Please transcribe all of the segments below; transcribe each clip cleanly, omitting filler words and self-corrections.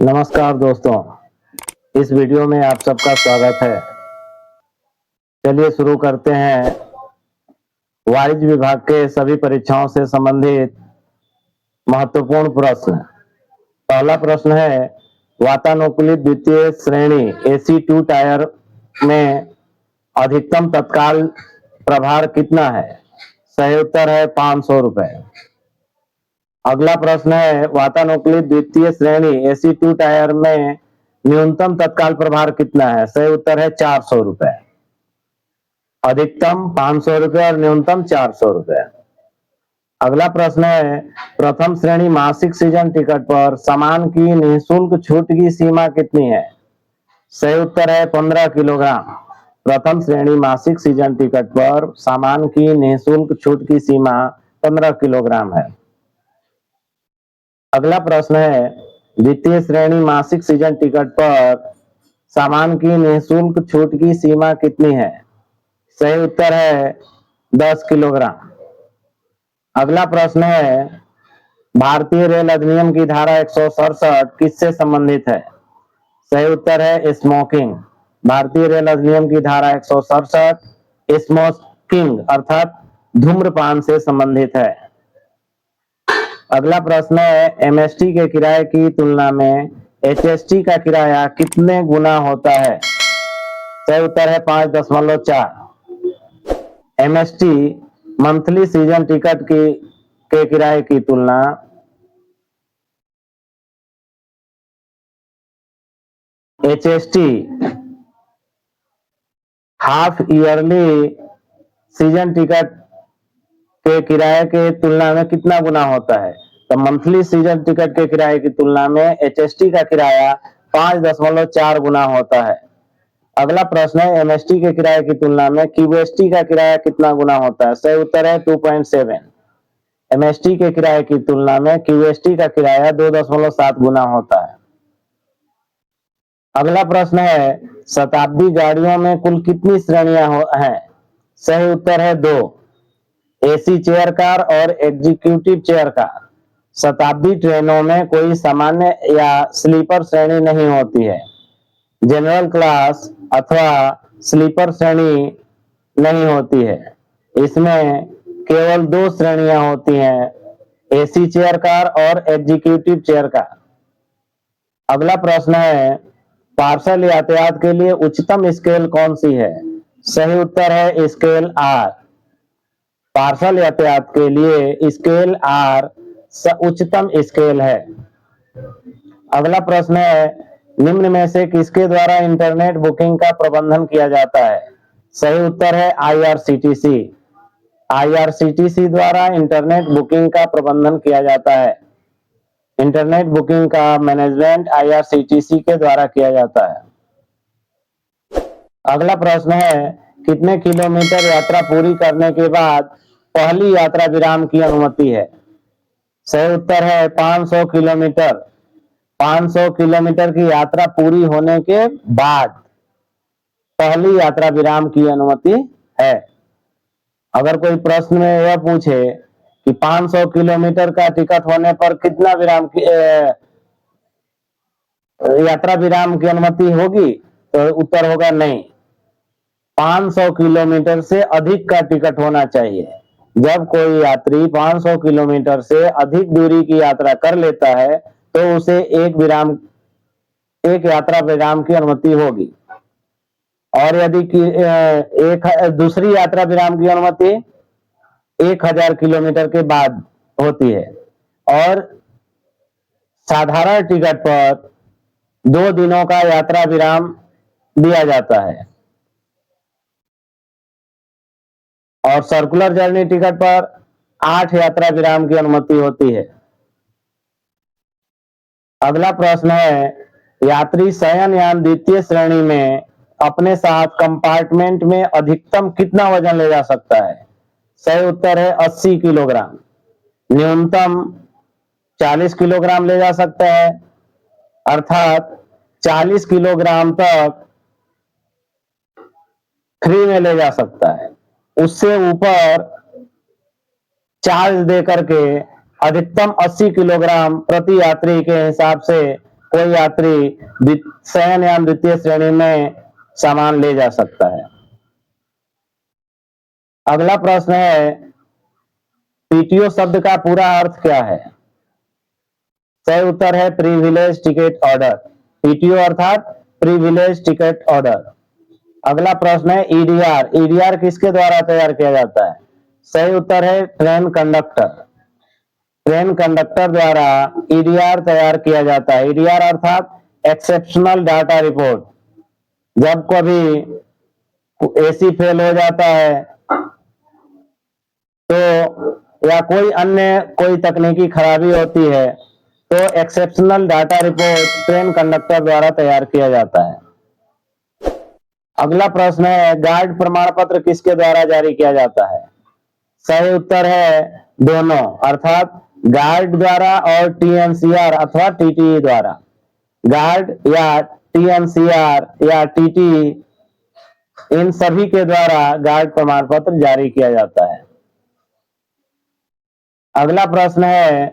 नमस्कार दोस्तों, इस वीडियो में आप सबका स्वागत है। चलिए शुरू करते हैं वाणिज्य विभाग के सभी परीक्षाओं से संबंधित महत्वपूर्ण प्रश्न। पहला प्रश्न है, वातानुकूलित द्वितीय श्रेणी AC2 टायर में अधिकतम तत्काल प्रभार कितना है? सही उत्तर है 500 रुपए। अगला प्रश्न है, वातानुकूलित द्वितीय श्रेणी AC2 टायर में न्यूनतम तत्काल प्रभार कितना है? सही उत्तर है 400 रुपए। अधिकतम 500 रुपए और न्यूनतम 400 रुपए। अगला प्रश्न है, प्रथम श्रेणी मासिक सीजन टिकट पर सामान की निःशुल्क छूट की सीमा कितनी है? सही उत्तर है 15 किलोग्राम। प्रथम श्रेणी मासिक सीजन टिकट पर सामान की निःशुल्क छूट की सीमा 15 किलोग्राम है। अगला प्रश्न है, द्वितीय श्रेणी मासिक सीजन टिकट पर सामान की निःशुल्क छूट की सीमा कितनी है? सही उत्तर है 10 किलोग्राम। अगला प्रश्न है, भारतीय रेल अधिनियम की धारा 167 किससे संबंधित है? सही उत्तर है स्मोकिंग। भारतीय रेल अधिनियम की धारा 167 स्मोकिंग अर्थात धूम्रपान से संबंधित है। अगला प्रश्न है, MST के किराए की तुलना में HST का किराया कितने गुना होता है? सही उत्तर है 5.4। MST मंथली सीजन टिकट के किराए की तुलना HST half yearly season ticket के किराए के तुलना में कितना गुना होता है? तो मंथली सीजन टिकट के किराए की तुलना में HST का किराया 5.4 गुना होता है। अगला प्रश्न है, MST के किराए की तुलना में QST का किराया कितना गुना होता है? सही उत्तर है 2.7। MST के किराए की तुलना में QST का किराया 2.7 गुना होता है। अगला प्रश्न है, शताब्दी गाड़ियों में कुल कितनी श्रेणियां हैं? सही उत्तर है 2, AC चेयर कार और एग्जीक्यूटिव चेयर कार। शताब्दी ट्रेनों में कोई सामान्य या स्लीपर श्रेणी नहीं होती है। जनरल क्लास अथवा स्लीपर श्रेणी नहीं होती है। इसमें केवल 2 श्रेणियां होती हैं, AC चेयर कार और एग्जीक्यूटिव चेयर कार। अगला प्रश्न है, पार्सल यातायात के लिए उच्चतम स्केल कौन सी है? सही उत्तर है स्केल R। पार्सल यातायात के लिए स्केल R उच्चतम स्केल है। अगला प्रश्न है, निम्न में से किसके द्वारा इंटरनेट बुकिंग का प्रबंधन किया जाता है? सही उत्तर है IRCTC। IRCTC द्वारा इंटरनेट बुकिंग का प्रबंधन किया जाता है। इंटरनेट बुकिंग का मैनेजमेंट IRCTC के द्वारा किया जाता है। अगला प्रश्न है, कितने किलोमीटर यात्रा पूरी करने के बाद पहली यात्रा विराम की अनुमति है? सही उत्तर है 500 किलोमीटर। 500 किलोमीटर की यात्रा पूरी होने के बाद पहली यात्रा विराम की अनुमति है। अगर कोई प्रश्न में यह पूछे कि 500 किलोमीटर का टिकट होने पर कितना यात्रा विराम की अनुमति होगी, तो उत्तर होगा नहीं। 500 किलोमीटर से अधिक का टिकट होना चाहिए। जब कोई यात्री 500 किलोमीटर से अधिक दूरी की यात्रा कर लेता है तो उसे एक यात्रा विराम की अनुमति होगी। और यदि दूसरी यात्रा विराम की अनुमति 1000 किलोमीटर के बाद होती है। और साधारण टिकट पर 2 दिनों का यात्रा विराम दिया जाता है और सर्कुलर जर्नी टिकट पर 8 यात्रा विराम की अनुमति होती है। अगला प्रश्न है, यात्री शयनयान द्वितीय श्रेणी में अपने साथ कंपार्टमेंट में अधिकतम कितना वजन ले जा सकता है? सही उत्तर है 80 किलोग्राम। न्यूनतम 40 किलोग्राम ले जा सकता है, अर्थात 40 किलोग्राम तक फ्री में ले जा सकता है। उससे ऊपर चार्ज दे करके अधिकतम 80 किलोग्राम प्रति यात्री के हिसाब से कोई यात्री शयनयान द्वितीय श्रेणी में सामान ले जा सकता है। अगला प्रश्न है, पीटीओ शब्द का पूरा अर्थ क्या है? सही उत्तर है प्रिविलेज टिकट ऑर्डर। पीटीओ अर्थात प्रिविलेज टिकट ऑर्डर। अगला प्रश्न है ईडीआर। ईडीआर किसके द्वारा तैयार किया जाता है? सही उत्तर है ट्रेन कंडक्टर। ट्रेन कंडक्टर द्वारा ईडीआर तैयार किया जाता है। ईडीआर अर्थात एक्सेप्शनल डाटा रिपोर्ट। जब कभी एसी फेल हो जाता है तो या कोई तकनीकी खराबी होती है तो exceptional data report train conductor द्वारा तैयार किया जाता है। अगला प्रश्न है गार्ड प्रमाण पत्र किसके द्वारा जारी किया जाता है? सही उत्तर है दोनों, अर्थात गार्ड द्वारा और टीएनसीआर अथवा टीटीई द्वारा। गार्ड या टीएनसीआर या टीटीई इन सभी के द्वारा गार्ड प्रमाण पत्र जारी किया जाता है। अगला प्रश्न है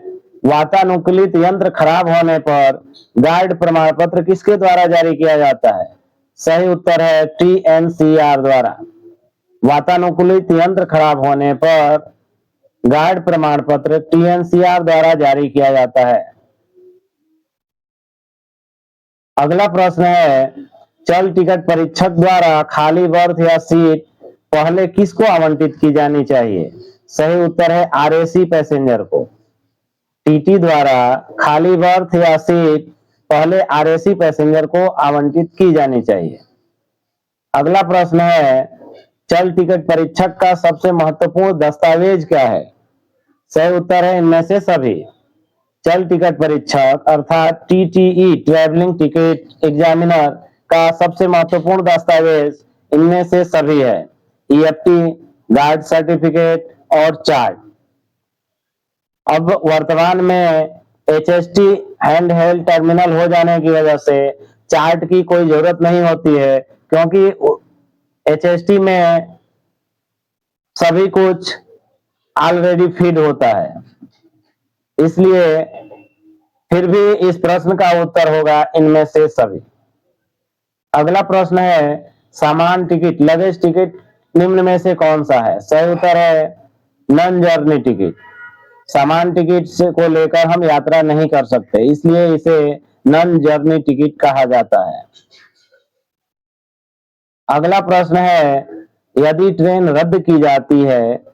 वातानुकूलित यंत्र खराब होने पर गार्ड प्रमाण पत्र किसके द्वारा जारी किया जाता है? सही उत्तर है टीएनसीआर द्वारा। वातानुकूलित यंत्र खराब होने पर गार्ड प्रमाण पत्र टीएनसीआर द्वारा जारी किया जाता है। अगला प्रश्न है चल टिकट परीक्षक द्वारा खाली बर्थ या सीट पहले किसको आवंटित की जानी चाहिए? सही उत्तर है आरएसी पैसेंजर को। टीटी द्वारा खाली बर्थ या सीट पहले आरएसी पैसेंजर को आवंटित की जानी चाहिए। अगला प्रश्न है चल टिकट परीक्षक का सबसे महत्वपूर्ण दस्तावेज क्या है? सही उत्तर है इनमें से सभी। चल टिकट परीक्षक अर्थात टीटीई ट्रैवलिंग टिकट एग्जामिनर का सबसे महत्वपूर्ण दस्तावेज इनमें से सभी है। ईएफटी, गार्ड सर्टिफिकेट और चार्ट। अब वर्तमान में एचएसटी हैंड हेल्ड टर्मिनल हो जाने की वजह से चार्ट की कोई जरूरत नहीं होती है, क्योंकि एचएसटी में सभी कुछ ऑलरेडी फीड होता है। इसलिए फिर भी इस प्रश्न का उत्तर होगा इनमें से सभी। अगला प्रश्न है सामान टिकट लगेज टिकट निम्न में से कौन सा है? सही उत्तर है नॉन जर्नी टिकट। सामान टिकट को लेकर हम यात्रा नहीं कर सकते, इसलिए इसे नॉन जर्नी टिकट कहा जाता है। अगला प्रश्न है यदि ट्रेन रद्द की जाती है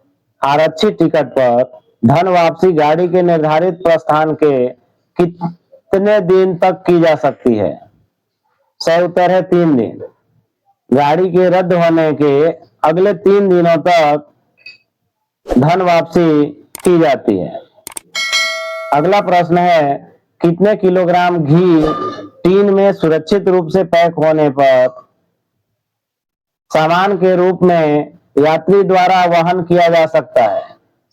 आरक्षित टिकट पर धन वापसी गाड़ी के निर्धारित प्रस्थान के कितने दिन तक की जा सकती है? सही उत्तर है 3 दिन। गाड़ी के रद्द होने के अगले 3 दिनों तक धन वापसी की जाती है। अगला प्रश्न है कितने किलोग्राम घी टीन में सुरक्षित रूप से पैक होने पर सामान के रूप में यात्री द्वारा वहन किया जा सकता है?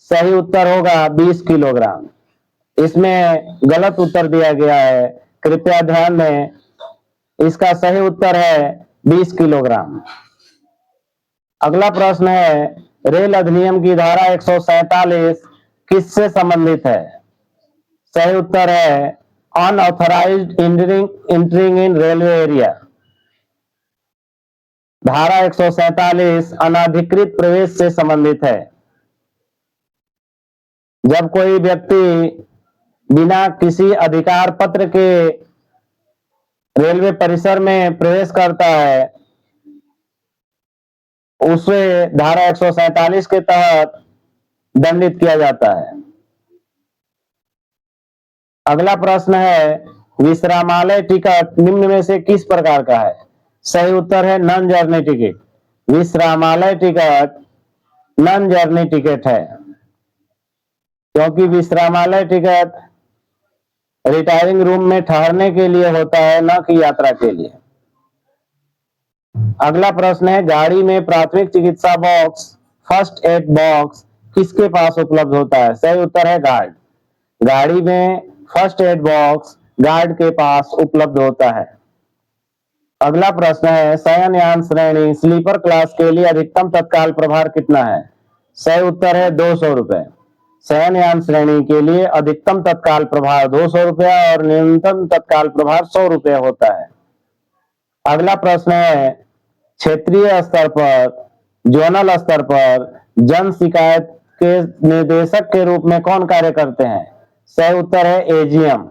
सही उत्तर होगा 20 किलोग्राम। इसमें गलत उत्तर दिया गया है, कृपया ध्यान दें। इसका सही उत्तर है 20 किलोग्राम। अगला प्रश्न है रेल अधिनियम की धारा 147 किससे संबंधित है? सही उत्तर है unauthorised entering in railway area. धारा 147 अनाधिकृत प्रवेश से संबंधित है। जब कोई व्यक्ति बिना किसी अधिकार पत्र के रेलवे परिसर में प्रवेश करता है उसे धारा 147 के तहत दंडित किया जाता है। अगला प्रश्न है विश्रामालय टिकट निम्न में से किस प्रकार का है? सही उत्तर है नॉन जर्नी टिकट। विश्रामालय टिकट नॉन जर्नी टिकट है, क्योंकि विश्रामालय टिकट रिटायरिंग रूम में ठहरने के लिए होता है, न कि यात्रा के लिए। अगला प्रश्न है गाड़ी में प्राथमिक चिकित्सा बॉक्स फर्स्ट एड बॉक्स किसके पास उपलब्ध होता है? सही उत्तर है गार्ड। गाड़ी में फर्स्ट एड बॉक्स गार्ड के पास उपलब्ध होता है। अगला प्रश्न है शयनयान श्रेणी स्लीपर क्लास के लिए अधिकतम तत्काल प्रभार कितना है? सही उत्तर है 200 रुपए। शयनयान श्रेणी के लिए अधिकतम तत्काल प्रभार 200 रुपया और न्यूनतम तत्काल प्रभार 100 रुपया होता है। अगला प्रश्न है, क्षेत्रीय स्तर पर, जोनल स्तर पर जन शिकायत के निदेशक के रूप में कौन कार्य करते हैं? सही उत्तर है एजीएम।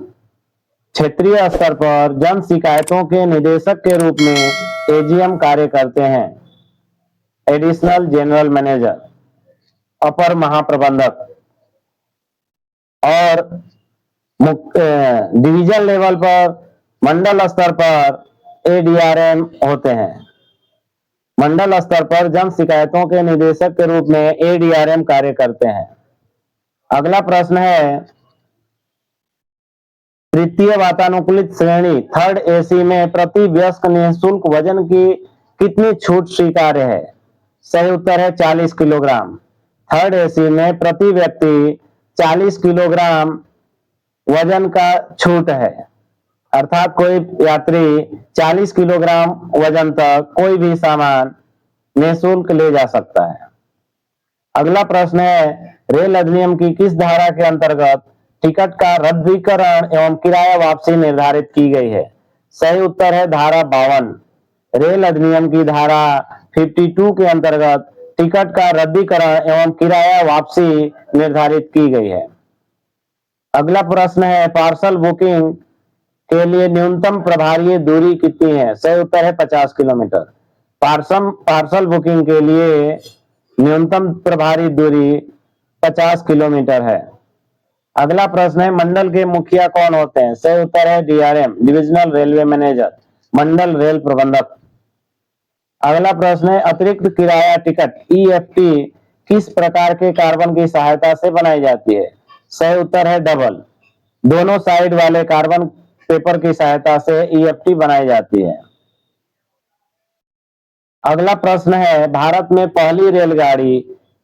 क्षेत्रीय स्तर पर जन शिकायतों के निदेशक के रूप में एजीएम कार्य करते हैं। एडिशनल जनरल मैनेजर, अपर महाप्रबंधक। और डिवीजन लेवल पर, मंडल स्तर पर एडीआरएम होते हैं। मंडल स्तर पर जन शिकायतों के निदेशक के रूप में एडीआरएम कार्य करते हैं। अगला प्रश्न है, तृतीय वातानुकूलित श्रेणी थर्ड एसी में प्रति वयस्क निःशुल्क वजन की कितनी छूट स्वीकार्य है? सही उत्तर है 40 किलोग्राम। थर्ड एसी में प्रति व्यक्ति 40 किलोग्राम वजन का छूट है, अर्थात कोई यात्री 40 किलोग्राम वजन तक कोई भी सामान निःशुल्क ले जा सकता है। अगला प्रश्न है, रेल अधिनियम की किस धारा के अंतर्गत टिकट का रद्दीकरण एवं किराया वापसी निर्धारित की गई है? सही उत्तर है धारा 52। रेल अधिनियम की धारा 52 के अंतर्गत टिकट का रद्दीकरण एवं किराया वापसी निर्धारित की गई है। अगला प्रश्न है, पार्सल बुकिंग के लिए न्यूनतम प्रभावी दूरी कितनी है? सही उत्तर है 50 किलोमीटर। पार्सल बुकिंग के लिए न्यूनतम प्रभावी दूरी 50 किलोमीटर है। अगला प्रश्न है, मंडल के मुखिया कौन होते हैं? सही उत्तर है डीआरएम, डिविजनल रेलवे मैनेजर, मंडल रेल प्रबंधक। अगला प्रश्न है, अतिरिक्त किराया टिकट ईएफटी किस प्रकार के कार्बन की सहायता से बनाई जाती है? सही उत्तर है डबल, दोनों साइड वाले कार्बन पेपर की सहायता से ईएफटी बनाई जाती है। अगला प्रश्न है, भारत में पहली रेलगाड़ी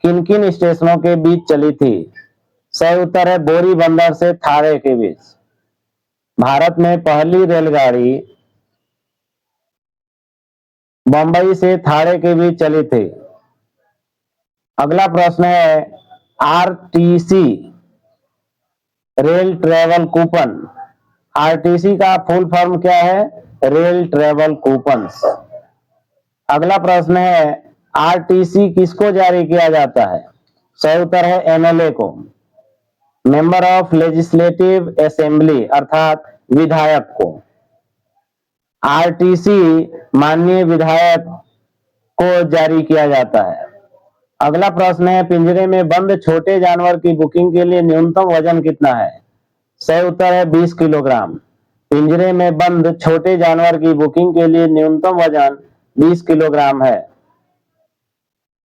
किन किन स्टेशनों के बीच चली थी? सही उत्तर है बोरी बंदर से थाने के बीच। भारत में पहली रेलगाड़ी बंबई से थाने के बीच चली थी। अगला प्रश्न है, RTC rail travel coupon, RTC का फुल फॉर्म क्या है? Rail travel coupons. अगला प्रश्न है, आरटीसी किसको जारी किया जाता है? सही उत्तर है एमएलए को, मेंबर ऑफ लेजिस्लेटिव असेंबली अर्थात विधायक को। आरटीसी माननीय विधायक को जारी किया जाता है। अगला प्रश्न है, पिंजरे में बंद छोटे जानवर की बुकिंग के लिए न्यूनतम वजन कितना है? सही उत्तर है 20 किलोग्राम। पिंजरे में बंद छोटे जानवर की बुकिंग के लिए न्यूनतम वजन 20 किलोग्राम है।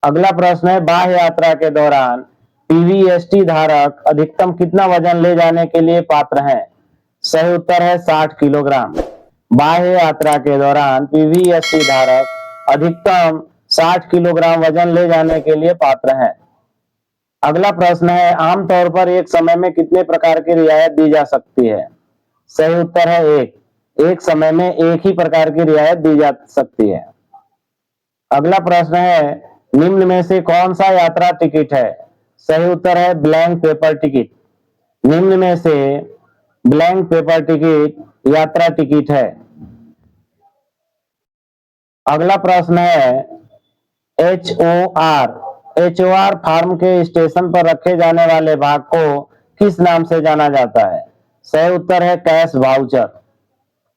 अगला प्रश्न है, बाह्य यात्रा के दौरान पीवीएसटी धारक अधिकतम कितना वजन ले जाने के लिए पात्र हैं? सही उत्तर है 60 किलोग्राम। बाह्य यात्रा के दौरान पीवीएसटी धारक अधिकतम 60 किलोग्राम वजन ले जाने के लिए पात्र हैं। अगला प्रश्न है, आमतौर पर एक समय में कितने प्रकार की रियायत दी जा सकती है? सही उत्तर है एक समय में एक ही प्रकार की रियायत दी जा सकती है। अगला प्रश्न है, निम्न में से कौन सा यात्रा टिकट है? सही उत्तर है ब्लैंक पेपर टिकट। निम्न में से ब्लैंक पेपर टिकट यात्रा टिकट है। अगला प्रश्न है, एचओआर फार्म के स्टेशन पर रखे जाने वाले भाग को किस नाम से जाना जाता है? सही उत्तर है कैश वाउचर।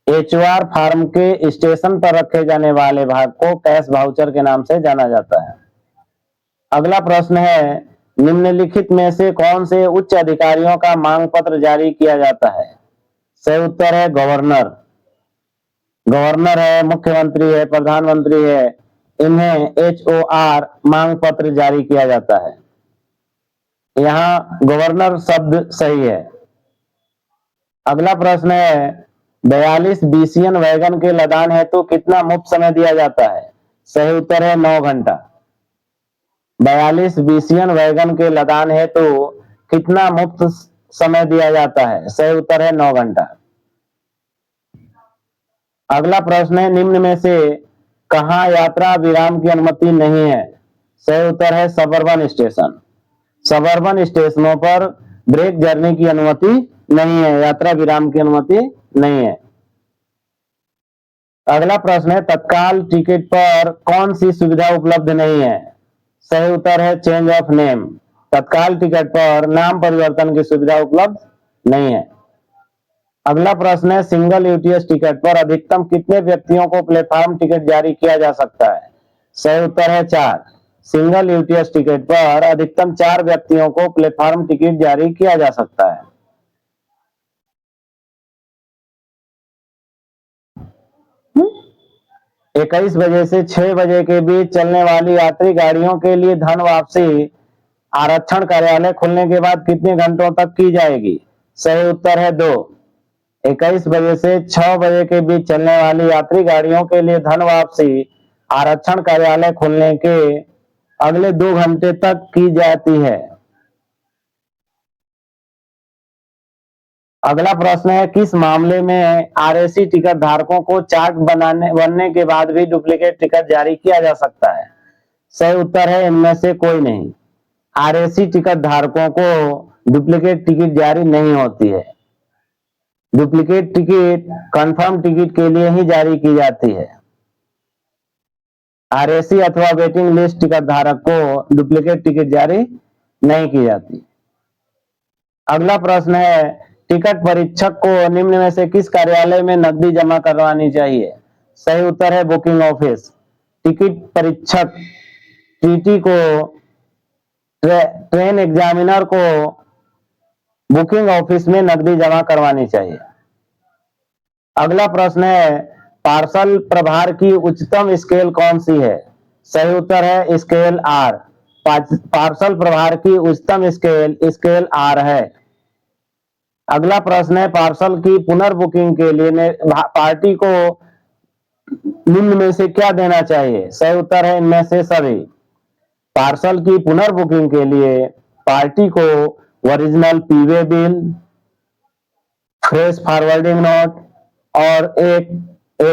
एचओआर फार्म के स्टेशन पर रखे जाने वाले भाग को कैश वाउचर के नाम से जाना जाता है। अगला प्रश्न है, निम्नलिखित में से कौन से उच्च अधिकारियों का मांग पत्र जारी किया जाता है? सही उत्तर है गवर्नर। गवर्नर है, मुख्यमंत्री है, प्रधानमंत्री है, इन्हें एचओआर मांग पत्र जारी किया जाता है। यहाँ गवर्नर शब्द सही है। अगला प्रश्न है, 42 बीसीएन वैगन के लदान हेतु कितना मुफ्त समय दिया जाता है? सही उत्तर है 9 घंटा। 42 बीसीएन वैगन के लदान हेतु कितना मुफ्त समय दिया जाता है? सही उत्तर है 9 घंटा। अगला प्रश्न है, निम्न में से कहां यात्रा विराम की अनुमति नहीं है? सही उत्तर है सबर्बन स्टेशन। सबअर्बन स्टेशनों पर ब्रेक जर्नी की अनुमति नहीं है, यात्रा विराम की अनुमति नहीं है। अगला प्रश्न है तत्काल टिकट पर कौन सी सुविधा उपलब्ध नहीं है? सही उत्तर है चेंज ऑफ नेम। तत्काल टिकट पर नाम परिवर्तन की सुविधा उपलब्ध नहीं है। अगला प्रश्न है सिंगल यूटीएस टिकट पर अधिकतम कितने व्यक्तियों को प्लेटफॉर्म टिकट जारी किया जा सकता है? सही उत्तर है 4। सिंगल यूटीएस टिकट पर अधिकतम 4 व्यक्तियों को प्लेटफॉर्म टिकट जारी किया जा सकता है। 21 बजे से 6 बजे के बीच चलने वाली यात्री गाड़ियों के लिए धन वापसी आरक्षण कार्यालय खुलने के बाद कितने घंटों तक की जाएगी? सही उत्तर है 2। 21 बजे से 6 बजे के बीच चलने वाली यात्री गाड़ियों के लिए धन वापसी आरक्षण कार्यालय खुलने के अगले 2 घंटे तक की जाती है। अगला प्रश्न है किस मामले में आरएसी टिकट धारकों को चार्ट बनने के बाद भी डुप्लीकेट टिकट जारी किया जा सकता है? सही उत्तर है इनमें से कोई नहीं। आरएसी टिकट धारकों को डुप्लीकेट टिकट जारी नहीं होती है। डुप्लीकेट टिकट कंफर्म टिकट के लिए ही जारी की जाती है। आरएसी अथवा वेटिंग लिस्ट टिकट धारक को डुप्लीकेट टिकट जारी नहीं की जाती। अगला प्रश्न है टिकट परीक्षक को निम्न में से किस कार्यालय में नकदी जमा करवानी चाहिए? सही उत्तर है बुकिंग ऑफिस। टिकट परीक्षक टीटी को ट्रेन एग्जामिनर को बुकिंग ऑफिस में नकदी जमा करवानी चाहिए। अगला प्रश्न है पार्सल प्रभार की उच्चतम स्केल कौन सी है? सही उत्तर है स्केल आर। पार्सल प्रभार की उच्चतम स्केल आर है। अगला प्रश्न है पार्सल की पुनर्बुकिंग के लिए पार्टी को निम्न में से क्या देना चाहिए? सही उत्तर है इनमें से सभी। पार्सल की पुनर्बुकिंग के लिए पार्टी को ओरिजिनल पीवे बिल, फ्रेश फॉरवर्डिंग नोट और एक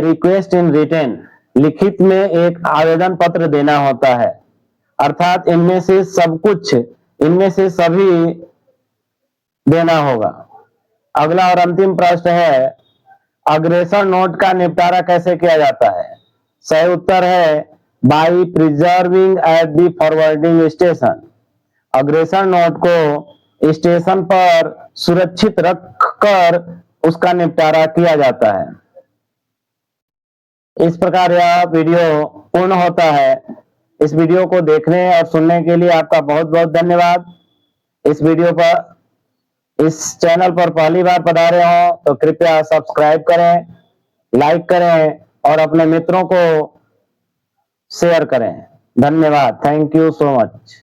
रिक्वेस्ट इन रिटन लिखित में एक आवेदन पत्र देना होता है। अर्थात इनमें से सभी देना होगा। अगला और अंतिम प्रश्न है अग्रेसर नोट का निपटारा कैसे किया जाता है? सही उत्तर है by preserving at the forwarding station. अग्रेसर नोट को स्टेशन पर सुरक्षित रखकर उसका निपटारा किया जाता है। इस प्रकार यह वीडियो पूर्ण होता है। इस वीडियो को देखने और सुनने के लिए आपका बहुत बहुत धन्यवाद। इस चैनल पर पहली बार पधारे हो तो कृपया सब्सक्राइब करें, लाइक करें और अपने मित्रों को शेयर करें। धन्यवाद। Thank you so much.